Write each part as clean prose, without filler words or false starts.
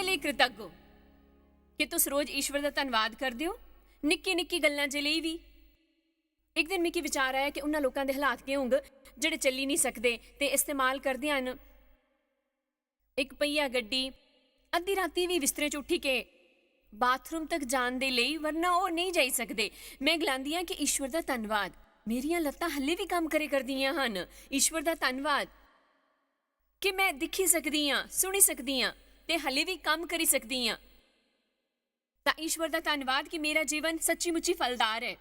ਲਈ ਕ੍ਰਿਤੱਗ ਹੋ ਕਿ ਤੁਸੀਂ ਰੋਜ਼ ਈਸ਼ਵਰ ਦਾ ਧੰਨਵਾਦ ਕਰਦੇ ਹੋ ਨਿੱਕੀ ਨਿੱਕੀ ਗੱਲਾਂ ਦੇ ਲਈ ਵੀ। ਇੱਕ ਦਿਨ ਮੈਨੂੰ ਵਿਚਾਰ ਆਇਆ ਕਿ ਉਹਨਾਂ ਲੋਕਾਂ ਦੇ ਹਾਲਾਤ ਕੀ ਹੋਣਗੇ ਜਿਹੜੇ ਚੱਲੀ ਨਹੀਂ ਸਕਦੇ ਤੇ ਇਸਤੇਮਾਲ ਕਰਦੇ ਹਨ ਇੱਕ ਪਹੀਆ ਗੱਡੀ, ਅੱਧੀ ਰਾਤੀ ਵੀ ਬਿਸਤਰੇ 'ਚ ਉੱਠੀ ਕੇ ਬਾਥਰੂਮ ਤੱਕ ਜਾਣ ਦੇ ਲਈ, ਵਰਨਾ ਉਹ ਨਹੀਂ ਜਾਈ ਸਕਦੇ। ਮੈਂ ਗਲਾਂਦੀ ਹਾਂ ਕਿ ਈਸ਼ਵਰ ਦਾ ਧੰਨਵਾਦ, ਮੇਰੀਆਂ ਲੱਤਾਂ ਹੱਲੇ ਵੀ ਕੰਮ ਕਰੇ ਕਰਦੀਆਂ ਹਨ। ਈਸ਼ਵਰ ਦਾ ਧੰਨਵਾਦ ਕਿ ਮੈਂ ਦਿਖੀ ਸਕਦੀ ਹਾਂ, ਸੁਣੀ ਸਕਦੀ ਹਾਂ ਤੇ ਹੱਲੇ ਵੀ ਕੰਮ ਕਰੀ ਸਕਦੀ ਹਾਂ। ਤਾਂ ਈਸ਼ਵਰ ਦਾ ਧੰਨਵਾਦ ਕਿ ਮੇਰਾ ਜੀਵਨ ਸੱਚੀ ਮੁੱਚੀ ਫਲਦਾਰ ਹੈ।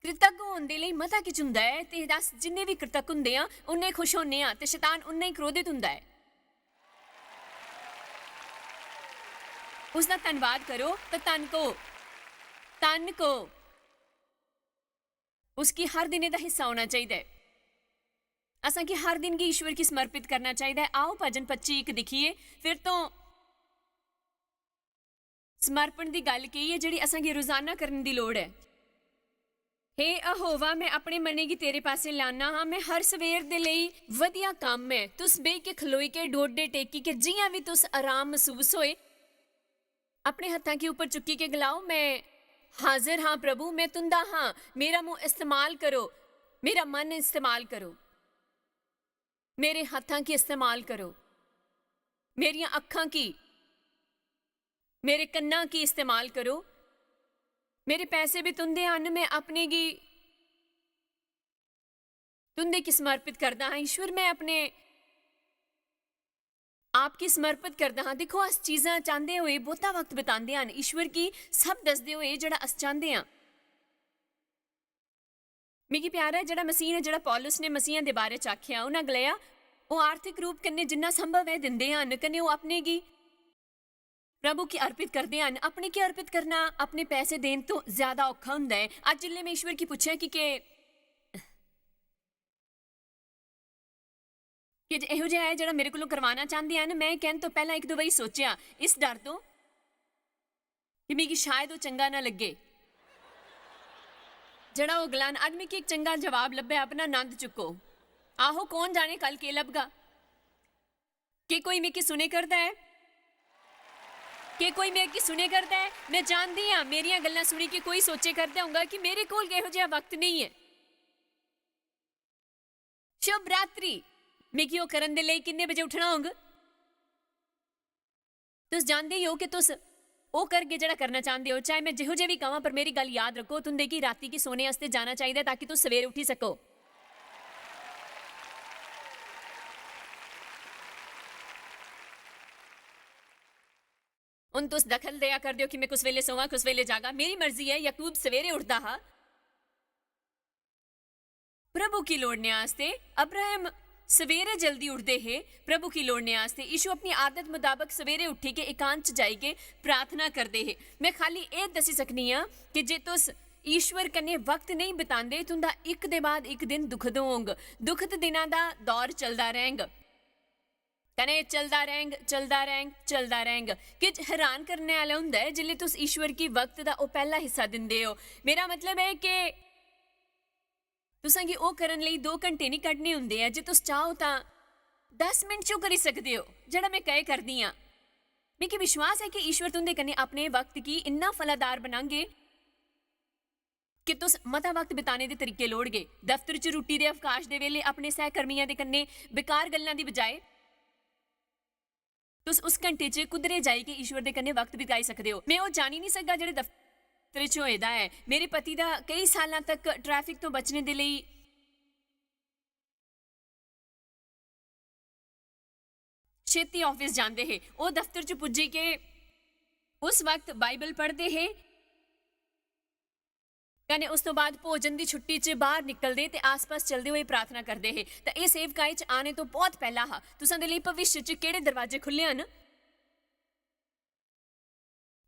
ਕ੍ਰਿਤੱਗ ਹੋਣ ਦੇ ਲਈ ਮਤਾ ਕੀ ਹੁੰਦਾ ਹੈ ਤੇ ਦੱਸ ਜਿੰਨੇ ਵੀ ਕ੍ਰਿਤੱਗ ਹੁੰਦੇ ਆ ਉਨੇ ਖੁਸ਼ ਹੁੰਦੇ ਆ ਤੇ ਸ਼ੈਤਾਨ ਉਨਾ ਹੀ ਕ੍ਰੋਧਿਤ ਹੁੰਦਾ ਹੈ। उसका धन्यवाद करो तो तन को उसकी हर दिन का हिस्सा होना चाहिए। असा कि हर दिन की ईश्वर की समर्पित करना चाहिए। आओ भजन 25 दिखिए फिर तो समर्पण की गल कही है जी असा की रोजाना करने की लोड़ है। हे अहोवा मैं अपने मने की तेरे पासे लाना हाँ, मैं हर सवेर दे लई वधिया काम है। तुस बह के खलोई के डोडे टेकी के जियां भी तुस आराम महसूस होए अपने हत्थां के ऊपर चुक्की के गलाओ, मैं हाजिर हाँ प्रभु, मैं तुंदा हाँ, मेरा मुंह इस्तेमाल करो, मेरा मन इस्तेमाल करो, मेरे हत्थां की इस्तेमाल करो, मेरिया अखां की, मेरे कन्ना की इस्तेमाल करो। मेरे पैसे भी तुंदे हन, मैं अपने की तुंदे की समर्पित करदा हाँ। ईश्वर मैं अपने आपकी समर्पित करदा हाँ। देखो अस चीज़ां चाहते हुए बहुता वक्त बिताते हैं, ईश्वर की सब दसदे हुए जिहड़ा अस चाहते हैं। मिगी प्यार है जिहड़ा मसीह ने, जिहड़ा पौलुस ने मसीहां दे बारे च आखिया, उन्हां गलाया वो आर्थिक रूप कन्नै जिन्ना संभव है दिंदे हन, कन्नै वो अपने की प्रभु की अर्पित करते हैं। अपने की अर्पित करना अपने पैसे देने तो ज्यादा औखा हुंदा है। अज जिल्ले मैं ईश्वर की पूछा कि इहो जिहा है जिहड़ा मेरे कोलों करवाना चाहते हैं, मैं कहण तो पहला एक दो बारी सोचिया इस डर तो कि मिगी शायद वो चंगा ना लगे जिहड़ा वो गलान। अज मिगी एक चंगा जवाब लभ्या, अपना आनंद चुको। आहो कौन जाने कल के लभगा, कि कोई मिगी सुने करता है, कि कोई मेरे की सुने करता है। मैं जानती हाँ मेरिया गल्लां सुनी कि कोई सोचे करता होगा कि मेरे कोल इहो जिहा वक्त नहीं है। शुभ रात्रि। मिगी वो करन दे लई किन्ने बजे उठना होगा? तुस जानते ही हो कि तुस वो करके जिहड़ा करना चाहते हो, चाहे मैं जिहो जे भी कहां, पर मेरी गल याद रखो, तुंदे की राती की सोने वास्ते जाना चाहिए ताकि तुस सवेरे उठी सको। हुण तुस दखल दिया कर दियो कि मैं कुछ वेले सोवां कुछ वेले जागा, मेरी मर्जी है। याकूब सवेरे उठदा हा प्रभु की लोड़ने आस्ते, अब्राहम सवेरे जल्दी उठते है प्रभु की लोड़ने आस्ते। यीशु अपनी आदत मुताबक सवेरे उठी के एकांत जाइए प्रार्थना करते है। मैं खाली ये दसी सकनी हाँ कि जे तुस ईश्वर कन्ने वक्त नहीं बितांदे तुंदा एक दे बाद एक दिन दुखद होंग, दुखद दिनां दा दौर चलदा रहेंग, कने चलदा रहेंग कि हैरान करने वाला हुंदा है जिल्ले तुस ईश्वर की वक्त दा ओ पहला हिस्सा दिंदे हो। मेरा मतलब है कि तुसां गी ओह करन लई 2 घंटे नहीं कड्ढने हुंदे है। जे तुस चाहो तां 10 मिनट चो करी सकदे हो जिहड़ा मैं कहे करदी हां। मिगी विश्वास है कि ईश्वर तुंदे कन्नै अपने वक्त की इन्ना फलादार बनांगे कि तुस मता वक्त बिताने दे तरीके लोड़गे। दफ्तर च रुट्टी दे अवकाश दे वेले अपने सहकर्मियां दे कन्नै बेकार गल्लां दी बजाए तुस उस घंटे च कुदरे जाई के ईश्वर दे कन्नै वक्त बिताई सकदे हो। मैं ओह जानी नहीं सकदा जेह्ड़े दफ्तर च होए दा है। मेरे पति दा कई सालां तक ट्रैफिक तो बचने दे लई छेती ऑफिस जांदे हे। ओह दफ्तर च पुज्जी के उस वक्त बाइबल पढ़दे हे कने उस तो बाद भोजन की छुट्टी च बाहर निकलते ते आस पास चलते हुए प्रार्थना करते हैं। तो यह सेवकाई च आने तो बहुत पहला हा। तुसां दे लई भविष्य च किहड़े दरवाजे खुले हन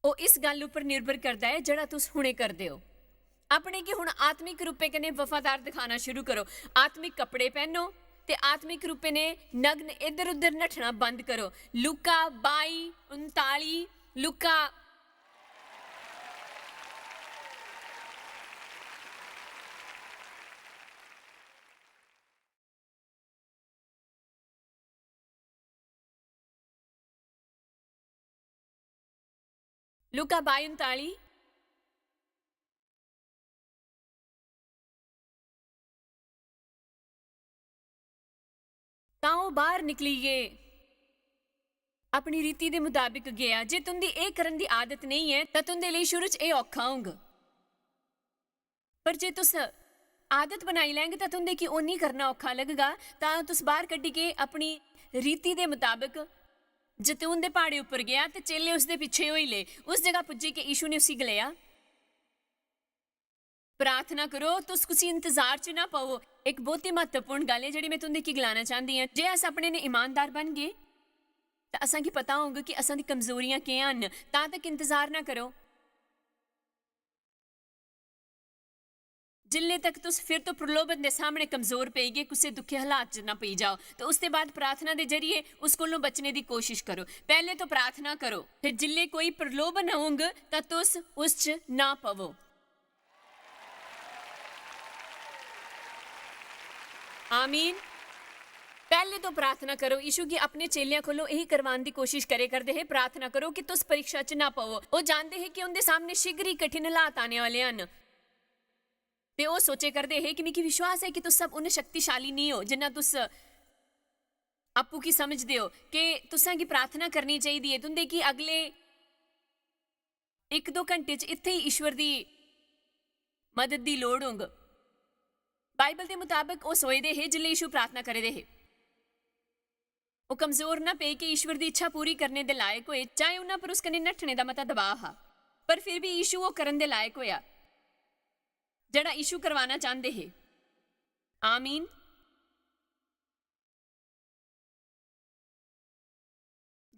वो इस गल उपर निर्भर करता है जिहड़ा तुस हुणे करदे हो। अपने की हुण आत्मिक रूपे कने वफादार दिखाना शुरू करो। आत्मिक कपड़े पहनो ते आत्मिक रूपे ने नग्न इधर उधर नठना बंद करो। लूका 22:39 लूका ਲੂਕਾ 22:39। ਤਾਂ ਉਹ ਬਾਹਰ ਨਿਕਲੀ ਗਏ, ਆਪਣੀ ਰੀਤੀ ਦੇ ਮੁਤਾਬਿਕ ਗਿਆ। ਜੇ ਤੁੰਦੀ ਇਹ ਕਰਨ ਦੀ ਆਦਤ ਨਹੀਂ ਹੈ ਤਾਂ ਤੁੰਦੇ ਲਈ ਸ਼ੁਰੂ 'ਚ ਇਹ ਔਖਾ ਹੋਊਗਾ, ਪਰ ਜੇ ਤੁਸ ਆਦਤ ਬਣਾਈ ਲੈਂਗੇ ਤਾਂ ਤੁੰਦੇ ਕੀ ਉਹ ਨਹੀਂ ਕਰਨਾ ਔਖਾ ਲੱਗੇਗਾ। ਤਾਂ ਤੁਸ ਬਾਹਰ ਕੱਢੀ ਕੇ ਆਪਣੀ ਰੀਤੀ ਦੇ ਮੁਤਾਬਿਕ ਜੈਤੂਨ ਦੇ ਪਹਾੜੇ ਉੱਪਰ ਗਿਆ ਤੇ ਚੇਲੇ ਉਸਦੇ ਪਿੱਛੇ ਹੋਈ ਲੈ। ਉਸ ਜਗ੍ਹਾ ਪੁੱਜੇ ਕਿ ਯੀਸ਼ੂ ਨੇ ਉਸੀ ਗਲਿਆ, ਪ੍ਰਾਰਥਨਾ ਕਰੋ, ਤੁਸ ਕਿਸੇ ਇੰਤਜ਼ਾਰ 'ਚ ਨਾ ਪਵੋ। ਇੱਕ ਬਹੁਤ ਹੀ ਮਹੱਤਵਪੂਰਨ ਗੱਲ ਹੈ ਜਿਹੜੀ ਮੈਂ ਤੁੰਦੇ ਕੀ ਗਲਾਣਾ ਚਾਹੁੰਦੀ ਹਾਂ। ਜੇ ਅਸ ਆਪਣੇ ਨੇ ਇਮਾਨਦਾਰ ਬਣ ਗਏ ਤਾਂ ਅਸਾਂ ਕੀ ਪਤਾ ਹੋਊਗਾ ਕਿ ਅਸਾਂ ਦੀ ਕਮਜ਼ੋਰੀਆਂ ਕੀ ਹਨ। ਤਾਂ ਤੱਕ ਇੰਤਜ਼ਾਰ ਨਾ ਕਰੋ ਜਿੱਲੇ ਤੱਕ ਤੁਸ ਫਿਰ ਤੋਂ ਪ੍ਰਲੋਭਨ ਦੇ ਸਾਹਮਣੇ ਕਮਜ਼ੋਰ ਪਈ ਗਏ, ਕਿਸੇ ਦੁੱਖੇ ਹਾਲਾਤ 'ਚ ਨਾ ਪਈ ਜਾਓ। ਤੇ ਉਸ ਤੋਂ ਬਾਅਦ ਪ੍ਰਾਰਥਨਾ ਦੇ ਜਰੀਏ ਉਸ ਕੋਲੋਂ ਬਚਣੇ ਦੀ ਕੋਸ਼ਿਸ਼ ਕਰੋ। ਪਹਿਲੇ ਤੋਂ ਪ੍ਰਾਰਥਨਾ ਕਰੋ, ਫਿਰ ਜਿੱਲੇ ਕੋਈ ਪ੍ਰਲੋਭਨ ਹੋਊਗਾ ਤਾਂ ਤੁਸ ਉਸ 'ਚ ਨਾ ਪਵੋ। ਆਮੀਨ। ਪਹਿਲੇ ਤੋਂ ਪ੍ਰਾਰਥਨਾ ਕਰੋ। ਯੀਸ਼ੂ ਕੀ ਆਪਣੇ ਚੇਲਿਆਂ ਕੋਲੋਂ ਇਹੀ ਕਰਵਾਉਣ ਦੀ ਕੋਸ਼ਿਸ਼ ਕਰੇ ਕਰਦੇ ਹੈ, ਪ੍ਰਾਰਥਨਾ ਕਰੋ ਕਿ ਤੁਸ ਪਰੀਖਿਆ 'ਚ ਨਾ ਪਵੋ। ਉਹ ਜਾਣਦੇ ਹੈ ਕਿ ਉਹਦੇ ਸਾਹਮਣੇ ਸ਼ੀਘਰੀ ਕਠਿਨ ਹਾਲਾਤ ਆने ਵਾਲੇ ਹਨ ਤੇ ਉਹ ਸੋਚੇ ਕਰਦੇ ਹੈ ਕਿ ਮੈਨੂੰ ਵਿਸ਼ਵਾਸ ਹੈ ਕਿ ਤੁਸ ਸਭ ਉਹਨੇ ਸ਼ਕਤੀਸ਼ਾਲੀ ਨਹੀਂ ਹੋ ਜਿੰਨਾ ਤੁਸ ਆਪੂ ਕੀ ਸਮਝਦੇ ਹੋ। ਕਿ ਤੁਸਾਂ ਕੀ ਪ੍ਰਾਰਥਨਾ ਕਰਨੀ ਚਾਹੀਦੀ ਹੈ ਤੁੰਦੇ ਕੀ ਅਗਲੇ 1-2 ਘੰਟੇ 'ਚ ਇੱਥੇ ਹੀ ਈਸ਼ਵਰ ਦੀ ਮਦਦ ਦੀ ਲੋੜ ਹੋਊ। ਬਾਈਬਲ ਦੇ ਮੁਤਾਬਕ ਉਹ ਸੋਚਦੇ ਹੈ ਜਿਲੇ ਯੀਸ਼ੂ ਪ੍ਰਾਰਥਨਾ ਕਰਦੇ ਹੈ ਉਹ ਕਮਜ਼ੋਰ ਨਾ ਪਏ ਕਿ ਈਸ਼ਵਰ ਦੀ ਇੱਛਾ ਪੂਰੀ ਕਰਨੇ ਦੇ ਲਾਇਕ ਹੋਏ, ਚਾਹੇ ਉਹਨਾਂ ਪਰ ਉਸ ਕਨੇ ਨੱਠਣੇ ਦਾ ਮਤਾ ਦਬਾਅ ਹਾਂ, ਪਰ ਫਿਰ ਵੀ ਯੀਸ਼ੂ ਉਹ ਕਰਨ ਦੇ ਲਾਇਕ ਹੋਇਆ ਜਿਹੜਾ ਯੀਸ਼ੂ ਕਰਵਾਣਾ ਚਾਹੁੰਦੇ ਹੈ। ਆਮੀਨ।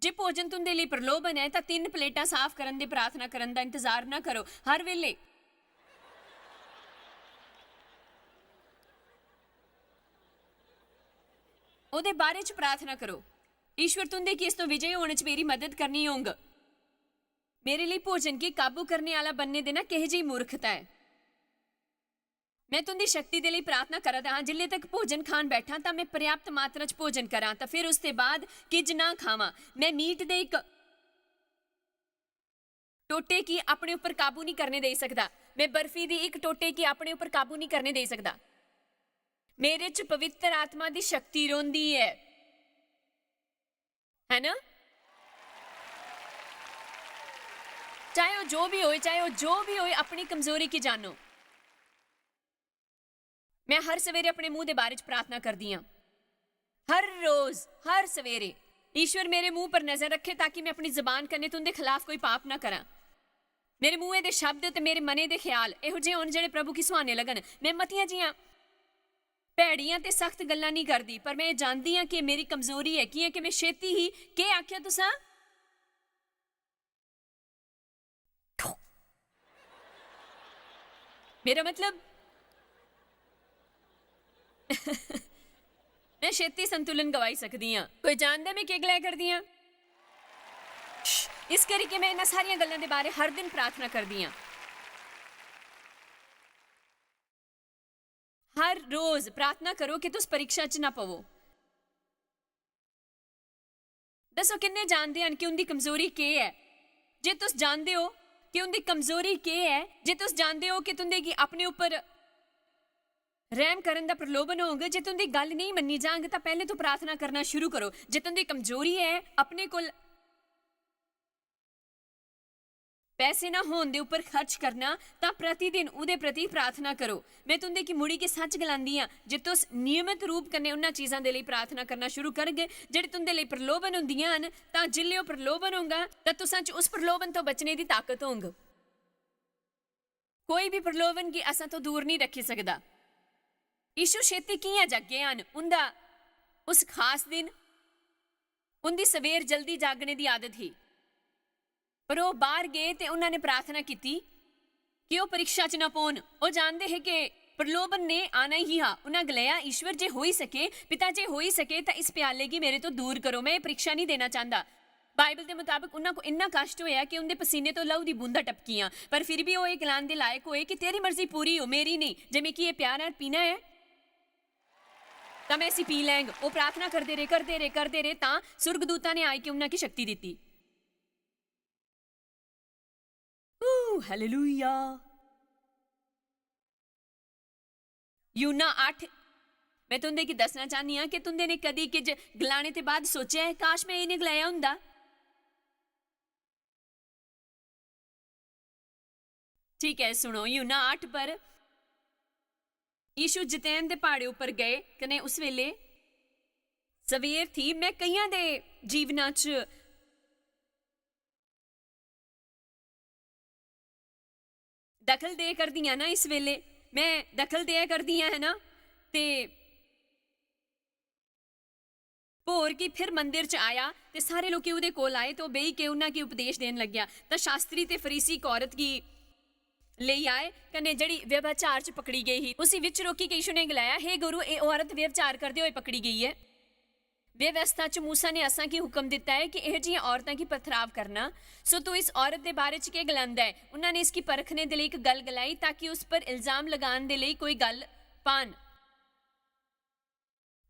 ਜੇ ਭੋਜਨ ਤੁੰਦੇ ਲਈ ਪ੍ਰਲੋਭਨ ਹੈ ਤਾਂ 3 ਪਲੇਟਾਂ ਸਾਫ਼ ਕਰਨ ਦੀ ਪ੍ਰਾਰਥਨਾ ਕਰਨ ਦਾ ਇੰਤਜ਼ਾਰ ਨਾ ਕਰੋ। ਹਰ ਵੇਲੇ ਉਹਦੇ ਬਾਰੇ 'ਚ ਪ੍ਰਾਰਥਨਾ ਕਰੋ। ਈਸ਼ਵਰ ਤੁੰਦੇ ਕੀ ਇਸ ਤੋਂ ਵਿਜੇ ਹੋਣੇ 'ਚ ਮੇਰੀ ਮਦਦ ਕਰਨੀ ਹੋਊਗਾ। ਮੇਰੇ ਲਈ ਭੋਜਨ ਕੀ ਕਾਬੂ ਕਰਨੇ ਵਾਲਾ ਬੰਨੇ ਦੇ ਨਾ ਕਿਹੋ ਜਿਹੀ ਮੂਰਖਤਾ ਹੈ। ਮੈਂ ਤੁੰਦੀ ਸ਼ਕਤੀ ਦੇ ਲਈ ਪ੍ਰਾਰਥਨਾ ਕਰਦਾ ਹਾਂ। ਜਿੱਲੇ ਤੱਕ ਭੋਜਨ ਖਾਣ ਬੈਠਾ ਤਾਂ ਮੈਂ ਪਰਿਆਪਤ ਮਾਤਰਾ 'ਚ ਭੋਜਨ ਕਰਾਂ ਤਾਂ ਫਿਰ ਉਸ ਤੋਂ ਬਾਅਦ ਕਿਜ ਨਾ ਖਾਵਾਂ। ਮੈਂ ਮੀਟ ਦੇ ਇੱਕ ਟੋਟੇ ਕੀ ਆਪਣੇ ਉੱਪਰ ਕਾਬੂ ਨਹੀਂ ਕਰਨੇ ਦੇ ਸਕਦਾ। ਮੈਂ ਬਰਫੀ ਦੀ ਇੱਕ ਟੋਟੇ ਕੀ ਆਪਣੇ ਉੱਪਰ ਕਾਬੂ ਨਹੀਂ ਕਰਨੇ ਦੇ ਸਕਦਾ। ਮੇਰੇ 'ਚ ਪਵਿੱਤਰ ਆਤਮਾ ਦੀ ਸ਼ਕਤੀ ਰੋਂਦੀ ਹੈ ਨਾ। ਚਾਹੇ ਉਹ ਜੋ ਵੀ ਹੋਏ ਆਪਣੀ ਕਮਜ਼ੋਰੀ ਕੀ ਜਾਣੋ। ਮੈਂ ਹਰ ਸਵੇਰੇ ਆਪਣੇ ਮੂੰਹ ਦੇ ਬਾਰੇ 'ਚ ਪ੍ਰਾਰਥਨਾ ਕਰਦੀ ਹਾਂ। ਹਰ ਰੋਜ਼ ਹਰ ਸਵੇਰੇ ਈਸ਼ਵਰ ਮੇਰੇ ਮੂੰਹ ਪਰ ਨਜ਼ਰ ਰੱਖੇ ਤਾਂ ਕਿ ਮੈਂ ਆਪਣੀ ਜ਼ਬਾਨ ਕਰਨੇ ਤੋਂ ਉਹਦੇ ਖਿਲਾਫ ਕੋਈ ਪਾਪ ਨਾ ਕਰਾਂ। ਮੇਰੇ ਮੂੰਹ ਦੇ ਸ਼ਬਦ ਤੇ ਮੇਰੇ ਮਨੇ ਦੇ ਖਿਆਲ ਇਹੋ ਜਿਹੇ ਹੋਣ ਜਿਹੜੇ ਪ੍ਰਭੂ ਕੀ ਸੁਹਾਣੇ ਲੱਗਣ। ਮੈਂ ਮਤੀਆਂ ਜੀਆਂ ਭੈੜੀਆਂ ਤੇ ਸਖਤ ਗੱਲਾਂ ਨਹੀਂ ਕਰਦੀ, ਪਰ ਮੈਂ ਇਹ ਜਾਣਦੀ ਹਾਂ ਕਿ ਮੇਰੀ ਕਮਜ਼ੋਰੀ ਹੈ ਕੀ ਹੈ ਕਿ ਮੈਂ ਛੇਤੀ ਹੀ ਕੀ ਆਖਿਆ ਤੁਸਾਂ ਮੇਰਾ ਮਤਲਬ ਮੈਂ ਛੇਤੀ ਸੰਤੁਲਨ ਗਵਾਈ ਸਕਦੀ ਹਾਂ। ਕੋਈ ਜਾਣਦਾ ਮੈਂ ਕੀ ਗਲਾ ਕਰਦੀ ਹਾਂ। ਇਸ ਕਰਕੇ ਮੈਂ ਇਹਨਾਂ ਸਾਰੀਆਂ ਗੱਲਾਂ ਦੇ ਬਾਰੇ ਹਰ ਦਿਨ ਪ੍ਰਾਰਥਨਾ ਕਰਦੀ ਹਾਂ। ਹਰ ਰੋਜ਼ ਪ੍ਰਾਰਥਨਾ ਕਰੋ ਕਿ ਤੁਸ ਪਰੀਖਿਆ 'ਚ ਨਾ ਪਵੋ। ਦੱਸੋ ਕਿੰਨੇ ਜਾਣਦੇ ਹਨ ਕਿ ਉਹਦੀ ਕਮਜ਼ੋਰੀ ਕੀ ਹੈ। ਜੇ ਤੁਸ ਜਾਣਦੇ ਹੋ ਕਿ ਉਹਦੀ ਕਮਜ਼ੋਰੀ ਕੀ ਹੈ, ਜੇ ਤੁਸ ਜਾਣਦੇ ਹੋ ਕਿ ਤੁੰਦੇ ਕੀ ਆਪਣੇ ਉੱਪਰ ਰਹਿਮ ਕਰਨ ਦਾ ਪ੍ਰਲੋਭਨ ਹੋਊਗਾ, ਜੇ ਤੁੰਦੀ ਗੱਲ ਨਹੀਂ ਮੰਨੀ ਜਾਣਗੇ ਤਾਂ ਪਹਿਲੇ ਤੋਂ ਪ੍ਰਾਰਥਨਾ ਕਰਨਾ ਸ਼ੁਰੂ ਕਰੋ। ਜੇ ਤੁੰਦੀ ਕਮਜ਼ੋਰੀ ਹੈ ਆਪਣੇ ਕੋਲ ਪੈਸੇ ਨਾ ਹੋਣ ਦੇ ਉੱਪਰ ਖਰਚ ਕਰਨਾ ਤਾਂ ਪ੍ਰਤੀ ਦਿਨ ਉਹਦੇ ਪ੍ਰਤੀ ਪ੍ਰਾਰਥਨਾ ਕਰੋ। ਮੈਂ ਤੁੰਦੇ ਕੀ ਮੁੜੀ ਕੇ ਸੱਚ ਗਲਾਂਦੀ ਹਾਂ। ਜੇ ਤੁਸ ਨਿਯਮਿਤ ਰੂਪ ਕਨੇ ਉਹਨਾਂ ਚੀਜ਼ਾਂ ਦੇ ਲਈ ਪ੍ਰਾਰਥਨਾ ਕਰਨਾ ਸ਼ੁਰੂ ਕਰਗੇ ਜਿਹੜੇ ਤੁੰਦੇ ਲਈ ਪ੍ਰਲੋਭਨ ਹੁੰਦੀਆਂ ਹਨ, ਤਾਂ ਜਿੱਲੇ ਉਹ ਪ੍ਰਲੋਭਨ ਹੋਊਗਾ ਤਾਂ ਤੁਸਾਂ 'ਚ ਉਸ ਪ੍ਰਲੋਭਨ ਤੋਂ ਬਚਣੇ ਦੀ ਤਾਕਤ ਹੋਊਗੀ। ਕੋਈ ਵੀ ਪ੍ਰਲੋਭਨ ਕੀ ਅਸਾਂ ਤੋਂ ਦੂਰ ਨਹੀਂ ਰੱਖੀ ਸਕਦਾ। ਯੀਸ਼ੂ ਛੇਤੀ ਕੀਆਂ ਜਾਗੇ ਹਨ। ਉਹਦਾ ਉਸ ਖਾਸ ਦਿਨ ਉਹਦੀ ਸਵੇਰ ਜਲਦੀ ਜਾਗਣੇ ਦੀ ਆਦਤ ਹੀ, ਪਰ ਉਹ ਬਾਹਰ ਗਏ ਤੇ ਉਹਨਾਂ ਨੇ ਪ੍ਰਾਰਥਨਾ ਕੀਤੀ ਕਿ ਉਹ ਪਰੀਖਿਆ 'ਚ ਨਾ ਪਾਉਣ। ਉਹ ਜਾਣਦੇ ਹੈ ਕਿ ਪ੍ਰਲੋਭਨ ਨੇ ਆਣਾ ਹੀ ਹਾਂ। ਉਹਨਾਂ ਗਲਿਆ ਈਸ਼ਵਰ ਜੇ ਹੋਈ ਸਕੇ, ਪਿਤਾ ਜੇ ਹੋਈ ਸਕੇ ਤਾਂ ਇਸ ਪਿਆਲੇ ਕੀ ਮੇਰੇ ਤੋਂ ਦੂਰ ਕਰੋ। ਮੈਂ ਇਹ ਪ੍ਰੀਖਿਆ ਨਹੀਂ ਦੇਣਾ ਚਾਹੁੰਦਾ। ਬਾਈਬਲ ਦੇ ਮੁਤਾਬਕ ਉਹਨਾਂ ਕੋ ਇੰਨਾ ਕਸ਼ਟ ਹੋਇਆ ਕਿ ਉਹਦੇ ਪਸੀਨੇ ਤੋਂ ਲਹੂ ਦੀ ਬੂੰਦਾਂ ਟਪਕੀਆਂ, ਪਰ ਫਿਰ ਵੀ ਉਹ ਇਹ ਗਲਾਨ ਦੇ ਲਾਇਕ ਹੋਏ ਕਿ ਤੇਰੀ ਮਰਜ਼ੀ ਪੂਰੀ ਹੋ, ਮੇਰੀ ਨਹੀਂ। ਜਿਵੇਂ ਕਿ ਇਹ ਪਿਆਰ ਨਾਲ ਪੀਣਾ ਹੈ ਤਾਂ ਮੈਂ ਅਸੀਂ ਪੀ ਲੈਂਗੇ। ਉਹ ਪ੍ਰਾਰਥਨਾ ਕਰਦੇ ਰਹੇ ਤਾਂ ਸੁਰਗਦੂਤਾਂ ਨੇ ਆਏ ਕਿ ਉਹਨਾਂ ਕੀ ਸ਼ਕਤੀ ਦਿੱਤੀ। ਹਾਲੇਲੂਇਆ। यूना 8। मैं तुंदे की दसना चाहनी हाँ कि तुंदे ने कदी किज गलाने ते बाद सोचा है काश मैं इन्हें गलाया हुंदा। ठीक है, सुनो यूना 8 पर यीशु जतैन दे पहाड़े उपर गए कने उस वेले सवेर थी। मैं कईयां दे जीवना च दखल दे कर दियां ना, इस वेले मैं दखल दिया करदी है ना, ते भोर की फिर मंदिर च आया ते सारे लोग उहदे कोल आए तो बेही के उन्हां की उपदेश देन लग्या। तां शास्त्री ते फरीसी इक औरत गी लेई आए कने जड़ी व्यभिचार च पकड़ी गई ही, उसी विच रोकी के यीशु ने गलाया, हे गुरु, ये औरत व्यभिचार करदे होए पकड़ी गई है। व्यवस्था च मूसा ने असां की हुक्म दिता है कि इह जिहियां औरतां की पथराव करना। सो तू इस औरत दे बारे च के गलांदा है? उन्होंने इसकी परखने दे लई एक गल गलाई ताकि उस पर इल्जाम लगाने दे लई कोई गल पान।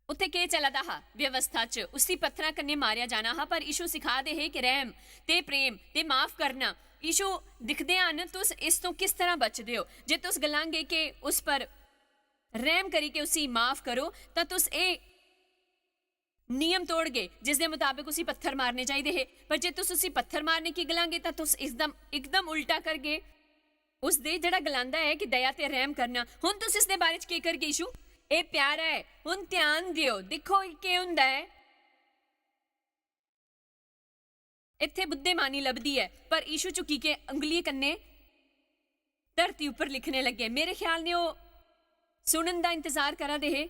उत्थे के चलदा हा? व्यवस्था च उसी पत्थरां कन्ने मारिया जाना हा, पर यीशु सिखा दे है कि रहम ते प्रेम ते माफ करना। यीशु दिखदे हन तुस इस तो किस तरह बचदे हो। जे तुस गलांगे कि उस पर रहम करी के उसी माफ करो तां तुस ए नियम तोड़ गए जिस दे मुताबिक उसी पत्थर मारने चाहिए है। पर जे तुस उसी पत्थर मारने की गलांगे तां तुस एकदम उल्टा कर गए। उस दे जड़ा गलांदा है कि दया ते रहम करना। हुण तुस इस दे बारे च के करगे? यीशु ए प्यारा है, हुण ध्यान दियो, दिखो के हुंदा है। इत्थे बुद्धिमानी लभदी है, पर यीशु झुकी के उंगली कन्ने धरती उपर लिखने लगे। मेरे ख्याल ने वो सुनन दा इंतजार करा दे है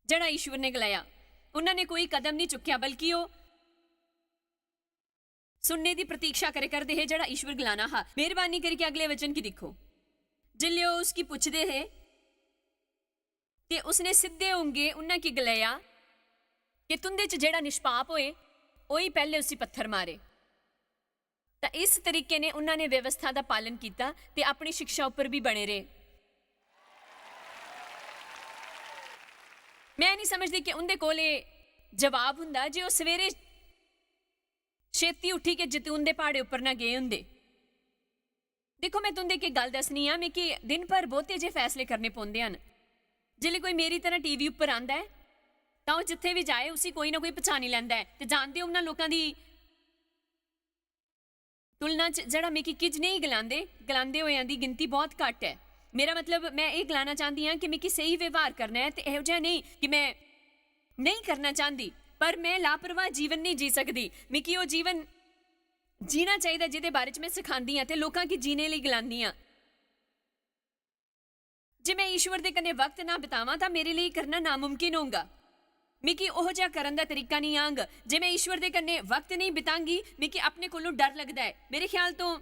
जड़ा ईश्वर ने गलाया। उन्होंने कोई कदम नहीं चुक्या, बल्कि वो सुनने की प्रतीक्षा करे करते है जड़ा ईश्वर गलाना हा। मेहरबानी करके अगले वचन की दिखो। जिल्ले उसकी पुछदे है ते उसने सीधे होंगे उन्हें की गलाया कि तुंदे च जेड़ा निष्पाप होए वही पहले उसी पत्थर मारे। तो इस तरीके ने उन्होंने व्यवस्था का पालन किया ते अपनी शिक्षा उपर भी बने रहे। मैं नहीं समझती कि उनके कोले जवाब हुंदा जे वो सवेरे छेती उठी के जैतून दे पहाड़े उपर ना गए हुंदे। देखो मैं तुंदे की गल दसनी आ, मिकी दिन भर बहुते जे फैसले करने पौंदे हन। जिल्ले कोई मेरी तरह टीवी उपर आंदा है तां ओह जिथे भी जाए उसी कोई ना कोई पछाणी लैंदा है। ते जानदे हो उन्हां लोकां दी तुलना च जड़ा मिकी किज नहीं गलांदे होयां दी गिनती बहुत घट है। मेरा मतलब मैं ये गलाना चाहती हाँ कि मिकी सही व्यवहार करना है, तो इहो जिहा नहीं कि मैं नहीं करना चाहती, पर मैं लापरवाह जीवन नहीं जी सकती। मिकी वो जीवन जीना चाहिए जिहदे बारे च मैं सिखांदी हाँ ते लोकां की जीने लई गलांदी हाँ। जे मैं ईश्वर दे कन्ने वक्त ना बितावां तां मेरे लिए करना नामुमकिन होगा। मिकी ओहो जिहा करन दा तरीका नहीं आंग। जे मैं ईश्वर दे कन्ने वक्त नहीं बितांगी मिकी अपने कोलों डर लगदा है। मेरे ख्याल तो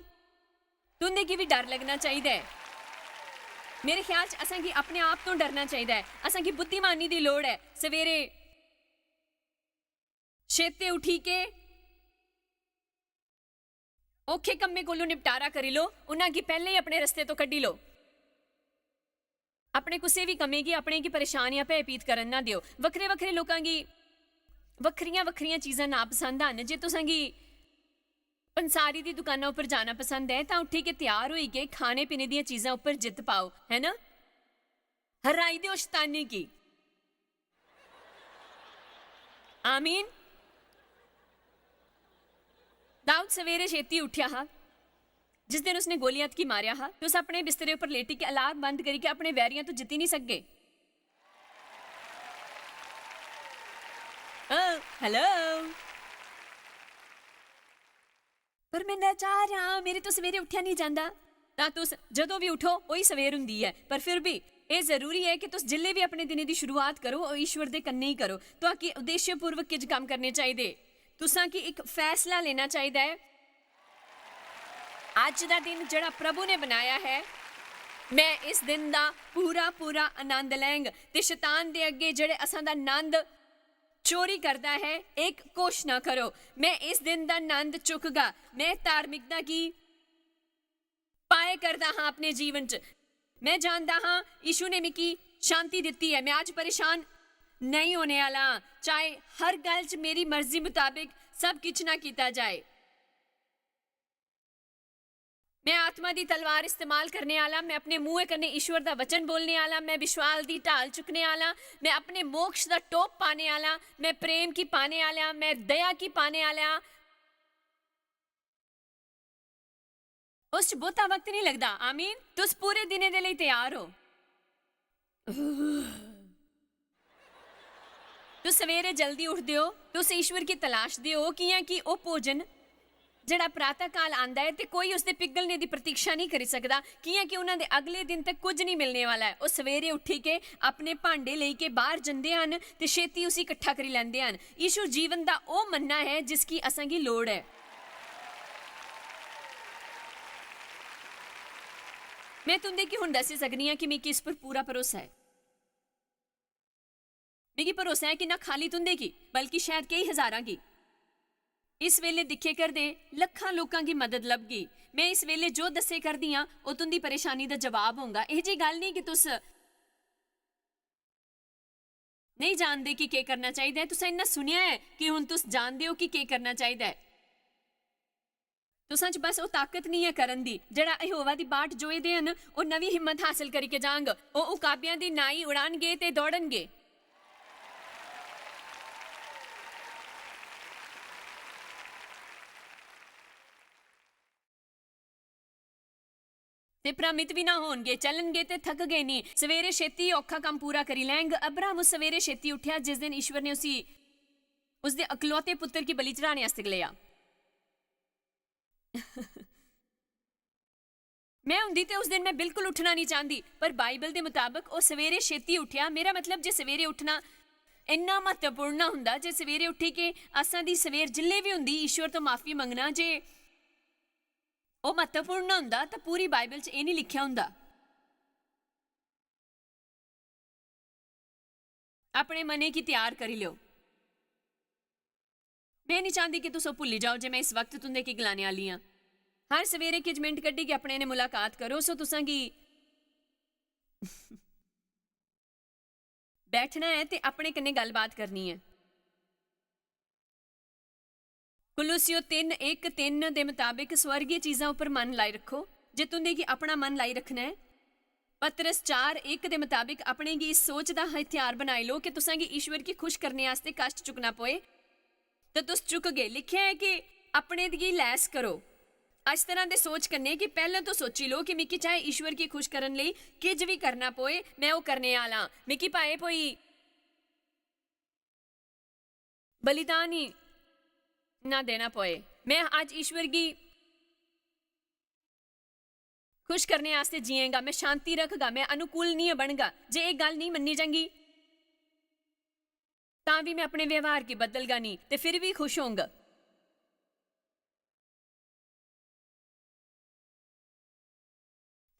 तुंदे की भी डर लगना चाहिए है। मेरे ख्याल च असां की अपने आप तो डरना चाहिए है। असां की बुद्धिमानी की लोड़ है। सवेरे छेते उठी के औखे कम्मे कोलों निपटारा करी लो, उन्हां की पहले ही अपने रस्ते तो कड्डी लो। अपने कुसे भी कम्मे की अपने की परेशानियां भयभीत करन ना दियो। वखरे वखरे लोकां की वखरियां वखरियां चीज़ां ना पसंद आन। जे तुसां की पंसारी दी दुकाना उपर जाना पसंद है तां उठी के तैयार होई के खाने पीने दी चीज़ां उपर जिद पाओ, है ना? हराई दो शैतानी की। आमीन। दाऊद सवेरे छेती उठ्या हा जिस दिन उसने गोलियत की मारिया हा, तो उस अपने बिस्तरे उपर लेटी के अलार्म बंद करी के अपने वैरियां तो जिती नहीं सके। हेलो, पर मैं ना चाह रहा, मेरे तो सवेरे उठ्या नहीं जाता। तां तुस जदों भी उठो वही सवेर हुंदी है, पर फिर भी ये जरूरी है कि तुस जिल्ले भी अपने दिन की शुरुआत करो और ईश्वर दे कन्ने ही करो। तो आकि उद्देश्यपूर्वक किज काम करने चाहिए। तुसां की एक फैसला लेना चाहिए है। अज दा दिन जड़ा प्रभु ने बनाया है, मैं इस दिन दा पूरा पूरा आनंद लैंग। ते शैतान दे अगे जड़े असां दा आनंद चोरी करता है, एक घोषणा करो, मैं इस दिन दा आनंद चुकगा। मैं धार्मिकता की पाए करदा हाँ अपने जीवन च। मैं जानता हाँ यीशु ने मिकी शांति दिती है। मैं आज परेशान नहीं होने वाला, चाहे हर गल च मेरी मर्जी मुताबिक सब कुछ ना किया जाए। मैं आत्मा दी तलवार इस्तेमाल करने आला, मैं अपने मूँह कन्ने ईश्वर दा वचन बोलने आला, मैं विश्वास दी ढाल चुकने आला, मैं अपने मोक्ष दा टोप पाने आला, मैं प्रेम की पाने आला, मैं दया की पाने आला। उस च बहुता वक्त नहीं लगदा। आमीन। तुस पूरे दिने दे लई तैयार हो। तुस सवेरे जल्दी उठदे हो, तुस ईश्वर की तलाशदे हो, कियां कि ओह भोजन ਜਿਹੜਾ प्रातः काल आंदा है तो कोई उसके पिघलने की प्रतीक्षा नहीं कर सकता, कियां कि उन्होंने अगले दिन तक कुछ नहीं मिलने वाला है। वो सवेरे उठी के अपने भांडे लेके बाहर जाते हैं तो छेती उसी इकट्ठा करी लैंदे हैं। यीशु जीवन का वह मन्ना है जिसकी असांगी लोड़ है। मैं तुंदे की हुण दस सकनी हाँ कि मिगी इस पर पूरा भरोसा है। मिगी भरोसा है कि ना खाली तुंदे की बल्कि शायद कई हज़ारां की इस वेले दिखे करदे लखां लोकां की मदद लभ गई। मैं इस वेले जो दस्से करदी हाँ वो तुंदी परेशानी का जवाब होगा। यह जी गल नहीं कि तुस नहीं जानते कि क्या करना चाहिए। तुसां इन्ना सुनिया है कि हुण तुस जानते हो कि क्या करना चाहिए। तुसां च बस वो ताकत नहीं है करन दी। जिहड़ा यहोवा दी बाट जोएदे हन वो नवी हिम्मत हासिल करके जांग। वो उकाबियां दी नाई उड़ाणगे ते दौड़नगे। ते भ्रमित भी ना होणगे, चलणगे ते थक गए नहीं। सवेरे छेती औखा काम पूरा करी लैंग। अब्राहम उस सवेरे छेती उठ्या जिस दिन ईश्वर ने उसी उसके अकलौते पुत्र की बलि चढ़ाने आस्ते गलिया। मैं हुंदी ते उस दिन मैं बिल्कुल उठना नहीं चाहती, पर बाइबल के मुताबिक वह सवेरे छेती उठ्या। मेरा मतलब जे सवेरे उठना इन्ना महत्वपूर्ण ना हुंदा, जे सवेरे उठी के असां दी सवेर जिल्ले भी हुंदी ईश्वर तो माफी मंगना जे ਉਹ महत्वपूर्ण ना ਹੁੰਦਾ तो पूरी बाइबल च ਇਹ नहीं लिखिया ਹੁੰਦਾ। अपने मने की तैयार करी लो। मैं नहीं चाहती कि तुस भुली जाओ जे मैं इस वक्त तुंदे की गलाने वाली हाँ। हर सवेरे किज मिनट कड्ढी के अपने ने मुलाकात करो। सो तुसां की बैठना है ते अपने कन्ने गलबात करनी है। कुलूसियो 3:1-3 के मुताबिक स्वर्गीय चीज़ों उपर मन लाई रखो जे तुंदे की अपना मन लाई रखना है। पतरस 4:1 के मुताबिक अपने की इस सोच का हथियार बनाई लो कि तुसां की ईश्वर की खुश करने वास्ते कष्ट चुकना पोए तो तुस चुक गए। लिखिया है कि अपने की लैस करो। इस तरह के सोच करने कि पहले तो सोची लो कि मिकी चाहे ईश्वर की खुश करने लई किज भी करना पोए मैं वो करने वाला। मिकी पाए कोई बलिदान ही ना देना पोए, मैं आज ईश्वर की खुश करने वास्ते जिएगा। मैं शांति रखगा, मैं अनुकूल नहीं बनगा। जे एक गल नहीं मन्नी जाएगी ता भी मैं अपने व्यवहार की बदलगा नहीं ते फिर भी खुश होऊंगा।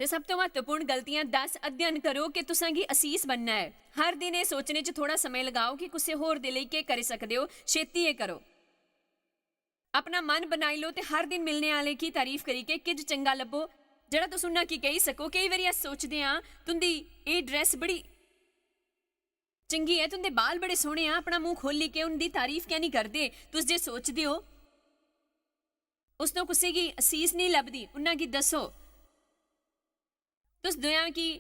ते सब तो महत्वपूर्ण गलतियां 10 अध्ययन करो कि तुसां की असीस बनना है। हर दिन ये सोचने च थोड़ा समय लगाओ कि कुछ होर दे लई के करी सकदे हो। छेती ये करो। अपना मन बनाई लो तो हर दिन मिलने वाले की तारीफ करी के किज चंगा लभो जरा तुस उन्ना की कही सको। कई बारी अस सोचते हाँ तुंदी ये ड्रैस बड़ी चंगी है, तुंदे बाल बड़े सोहने हैं, अपना मुंह खोली के उनकी तारीफ क्या नहीं करते। तुस जे सोचते हो उस तो किसी की असीस नहीं लभदी उन्ना की दसो। तुस दुआ की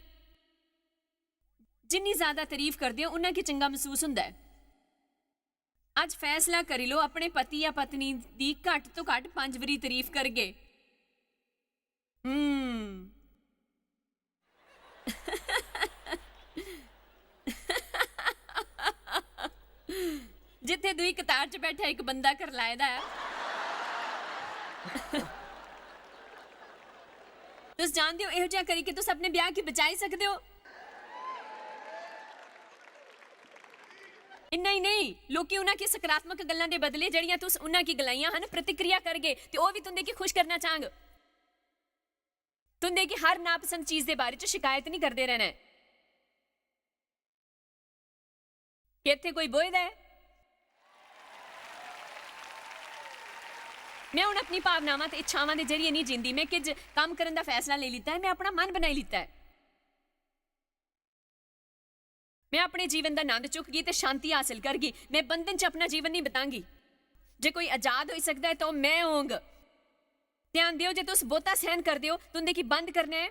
जिन्नी ज्यादा तारीफ करते हो उन्ना की चंगा महसूस हुंदा है। आज फैसला करी लो अपने पति या पत्नी की घट तो घट 5 वारी तारीफ करगे। जिथे दुई कतार च बैठा एक बंदा कर लाएदा है। तुस जानते हो इहो जिहा करी के तुस अपने ब्याह की बचाई सकते हो। इन्ना ही नहीं, लोग उन्हां की सकारात्मक गल्लां दे बदले जड़ियां तुस उन्हां की गलाइयां हन प्रतिक्रिया करगे ते ओह भी तुंदे की खुश करना चाहंग। तुंदे की हर नापसंद चीज के बारे च शिकायत नहीं करते रहना है कि इत्थे कोई बोएदा है। मैं हुण अपनी भावनावां ते इच्छावां दे जरिए नहीं जींदी। मैं किज काम करन दा फैसला ले लिता है, मैं अपना मन बनाई लिता है। मैं अपने जीवन का आनंद चुकगी तो शांति हासिल करगी। मैं बंधन च अपना जीवन नहीं बितांगी। जे कोई आजाद हो सकता है तो मैं होंग। ध्यान दियो जे तुस बहुता सहन करदे हो तुंदे की बंद करना है।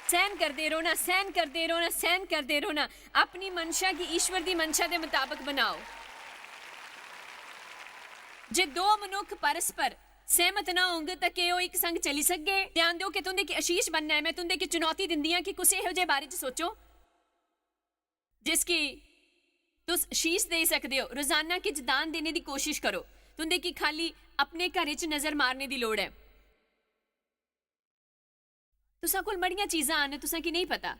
सहन करते रहो ना, सहन करते रहो ना, सहन करते रहो ना। अपनी मनशा की ईश्वर की मनशा के मुताबिक बनाओ। जे दो मनुख परस्पर सहमत ना होंगे तो कि वो एक संग चली सकगे। ध्यान दो कि तुंदे की आशीष बनना है। मैं तुंदे की चुनौती दिंदी हां कि कुछ इहो जे बारे च सोचो जिसकी तुस शीश दे सकदे हो। रोजाना किछ दान देने की कोशिश करो। तुंदे की खाली अपने घर च नजर मारने की लोड़ है। तुसा कोल बड़ियां चीजां आन, तुसा की नहीं पता।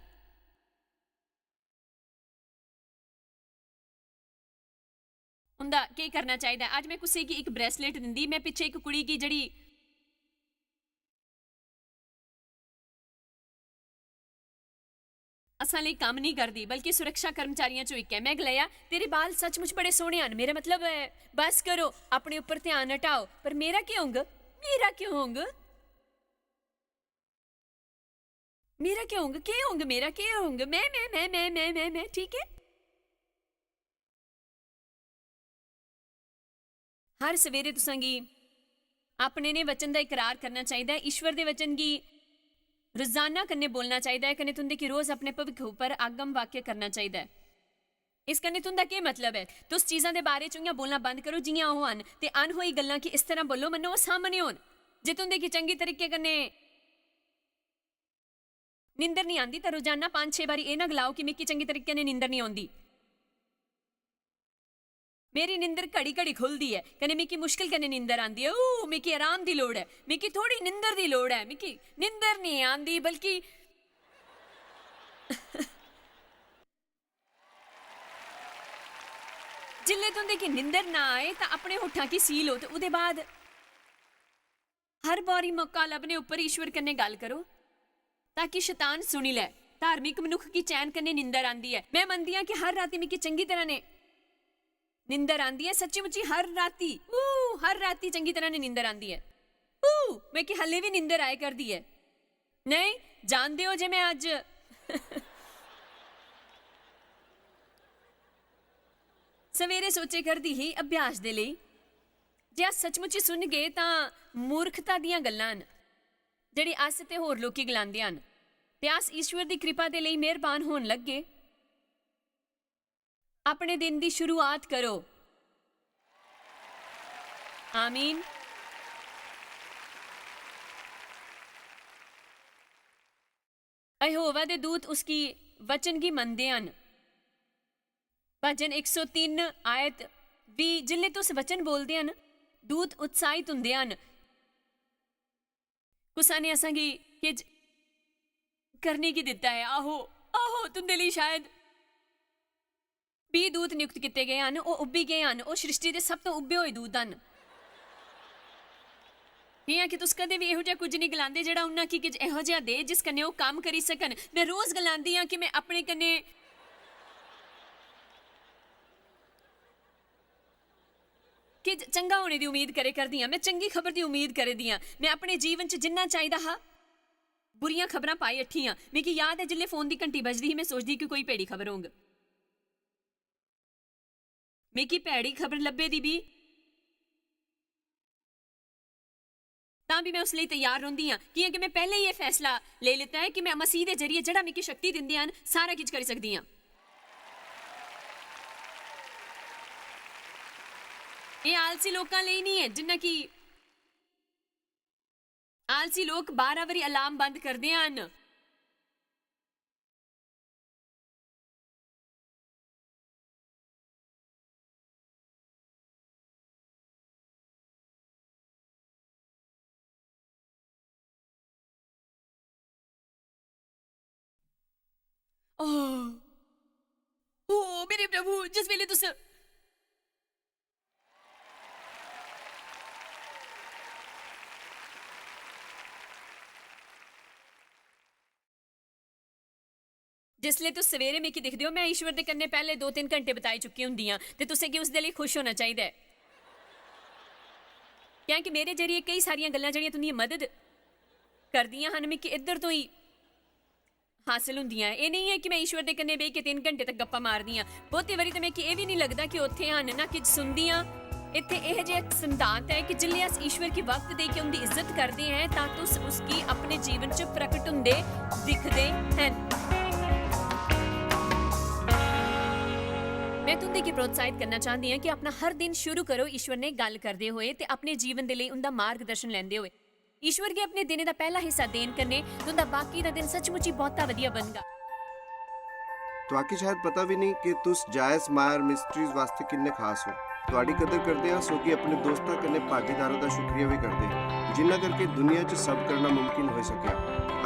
उंदा की करना चाहिए। अज मैं कुछ की एक ब्रेसलेट दिंदी। मैं पिछे एक कुड़ी की जड़ी असां लई काम नहीं करती बल्कि सुरक्षा कर्मचारियों चो एक है। मैं गलाया तेरे बाल सचमुच बड़े सोहने हैं। मेरा मतलब है बस करो, अपने ऊपर ध्यान हटाओ। पर मेरा क्यों होंगे? मेरा क्यों होंगे? मेरा क्यों होंगे? क्या होंगे? मेरा क्या होंगे? मैं ठीक है। हर सवेरे तुसांगी अपने ने वचन का इकरार करना चाहिए। ईश्वर के वचन की रोजाना कन्ने बोलना चाहिए। कन्ने तुंदे की रोज अपने भविख ऊपर आगम वाक्य करना चाहिए। इस कन्ने तुंदा क्या मतलब है? तुस चीज़ां दे बारे च इयां बोलना बंद करो जियां ओह हन ते अनहोई गल्लां की इस तरह बोलो मन्नो ओह सामने होन। जे तुंदे की चंगी तरीके कन्ने निंदर नहीं आंदी तो रोजाना 5-6 बारी ये ना गलाओ कि मिकी चंगी तरीके ने निंदर नहीं आंदी। मेरी निंदर घड़ी घड़ी खुलती है। कने मिकी मुश्किल कने निंदर आंदी है। ओह मिकी आराम की लोड़ है। मिकी थोड़ी निंदर की लोड़ है। मिकी निंदर नहीं आंदी बल्कि जिल्ले तुंदे की निंदर ना आए तो अपने होठां की सील हो तो उदे बाद हर बारी मौका लभने ऊपर ईश्वर कन्ने गल करो ताकि शैतान सुनी ले। धार्मिक मनुख की चैन कन्ने निंदर आंदी है। मैं मनदी हां कि हर राती मिकी चंगी तरह ने निंदर आंदी है। सच्ची मुच्ची हर राती चंगी तरह ने निंदर आंदी है। मैं कि हले भी निंदर आए कर दी है। नहीं जानते हो जे मैं अज सवेरे सोचे करदी ही अभ्यास दे लई जे अस सचमुच सुन गए तो मूर्खता दियां गल्लां न जिहड़ी अस ते होर लोकी गलांदे हन ते अस ईश्वर की कृपा दे लई मेहरबान होन लगे। अपने दिन की शुरुआत करो। आमीन। यहोवा दे दूत उसकी वचन की मनदे हन। भजन 103 आयत भी जिल्ले तुस वचन बोलदे हन दूत उत्साहित हुंदे हन। कुसा ने असांगी किज करने की दिता है। आहो आहो तुंदे लई शायद 20 दूत नियुक्त किए गए हैं। वो उब्भी गए हैं। वो सृष्टि के सब तो उब्बे हुए दूत हैं। इं कि तुस कदे भी इहो जिहा कुछ नहीं गलांदे जिहड़ा उन्हां की किज इहो जिहा दे जिस कन्नै वो काम करी सकन। मैं रोज गलांदी हां कि मैं अपने कन्नै किज चंगा होने की उम्मीद करे करदी हां। मैं चंगी खबर की उम्मीद करे दी हां। मैं अपने जीवन च जिन्ना चाहिदा हा बुरियां खबरां पाई अट्ठी हां। मिगी याद है जिल्ले फोन की घंटी बजदी ही मैं सोचदी कि कोई भेड़ी खबर होंग। मिगी भैड़ी खबर लब्भे दी भी तां भी मैं उस लिए तैयार रहिंदी हां क्योंकि मैं पहले ही यह फैसला ले लेता है कि मैं मसीह के जरिए जिहड़ा मिगी शक्ति दिंदे हन सारा कुछ करी सकदी हां। यह आलसी लोकां लई नहीं है जिन्ना कि आलसी लोग 12 वारी अलार्म बंद करदे हन। ओह मेरे प्रभु जिस वेले तुस जिसले तुस सवेरे मिगी दिखदे हो मैं ईश्वर दे कन्ने पहले 2-3 घंटे बिताई चुकी हुंदी हां ते तुसें कि उसदे लेई खुश होना चाहिए क्योंकि मेरे जरिए कई सारियां गल्लां जेहड़ियां तुंदी मदद करदियां हन मिगी इधर तो ही ਹਾਸਲ ਹੁੰਦੀਆਂ। ਇਹ ਨਹੀਂ ਹੈ ਕਿ ਮੈਂ ਈਸ਼ਵਰ ਦੇ ਕੰਨੇ ਬਹਿ ਕੇ 3 ਘੰਟੇ ਤੱਕ ਗੱਪਾਂ ਮਾਰਦੀ ਹਾਂ। ਬਹੁਤੀ ਵਾਰੀ ਤਾਂ ਮੈਂ ਕਿ ਇਹ ਵੀ ਨਹੀਂ ਲੱਗਦਾ ਕਿ ਉੱਥੇ ਹਨ ਨਾ ਕਿ ਸੁਣਦੀਆਂ। ਇੱਥੇ ਇਹ ਜਿਹਾ ਇੱਕ ਸਿद्धांत है कि जिले अस ईश्वर की वक्त दे के उनकी इज्जत करते हैं तां तुस उसकी अपने जीवन च प्रकट हुंदे दिखदे हैं। मैं तुंदे की प्रोत्साहित करना चाहती हूँ कि अपना हर दिन शुरू करो ईश्वर ने गल करते हुए ते अपने जीवन दे लई उनका मार्गदर्शन लैंदे हुए। ईश्वर के अपने दिन का पहला हिस्सा देन करने तुंदा बाकी दा दिन सचमुच ही बहुता वधिया बनगा। तो आके शायद पता भी नहीं कि तुस जायज़ मायर मिस्ट्रीज वास्ते किन्ने खास हो। ਤੁਹਾਡੀ ਕਦਰ ਕਰਦੇ ਹਾਂ ਸੋ ਕਿ ਆਪਣੇ ਦੋਸਤਾਂ ਕਨੇ ਭਾਗੀਦਾਰਾਂ ਦਾ ਸ਼ੁਕਰੀਆ ਵੀ ਕਰਦੇ ਜਿਨ੍ਹਾਂ ਕਰਕੇ ਦੁਨੀਆ 'ਚ ਸਭ ਕਰਨਾ ਮੁਮਕਿਨ ਹੋ ਸਕਿਆ।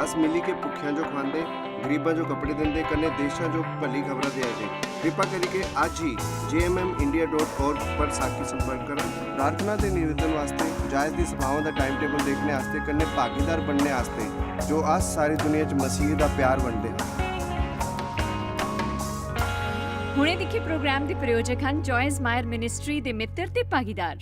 ਅਸ ਮਿਲੀ ਕੇ ਭੁੱਖਿਆਂ ਜੋ ਖਾਂਦੇ ਗਰੀਬਾਂ ਜੋ ਕੱਪੜੇ ਦਿੰਦੇ ਕਨੇ ਦੇਸ਼ਾਂ ਜੋ ਭਲੀ ਖਬਰਾਂ ਦੇ ਆਏ ਕਿਰਪਾ ਕਰਕੇ ਅੱਜ ਹੀ jmmindia.org ਪਰ ਸਾਖੀ ਸੰਪਰਕ ਕਰਨ। ਪ੍ਰਾਰਥਨਾ ਦੇ ਨਿਵੇਦਨ ਵਾਸਤੇ ਜਾਇਜ਼ ਦੀ ਸਭਾਵਾਂ ਦਾ ਟਾਈਮ ਟੇਬਲ ਦੇਖਣੇ ਵਾਸਤੇ ਕਨੇ ਭਾਗੀਦਾਰ ਬਣਨੇ ਵਾਸਤੇ ਜੋ ਅੱਜ ਸਾਰੀ ਦੁਨੀਆ 'ਚ ਮਸੀਹ ਦਾ ਪਿਆਰ ਵੰਡਦੇ। ਹੁਣੇ ਦੇਖੇ ਪ੍ਰੋਗਰਾਮ ਦੇ ਪ੍ਰਯੋਜਕ ਹਨ ਜੋਇਸ ਮਾਇਰ ਮਿਨਿਸਟਰੀ ਦੇ ਮਿੱਤਰ ਤੇ ਭਾਗੀਦਾਰ।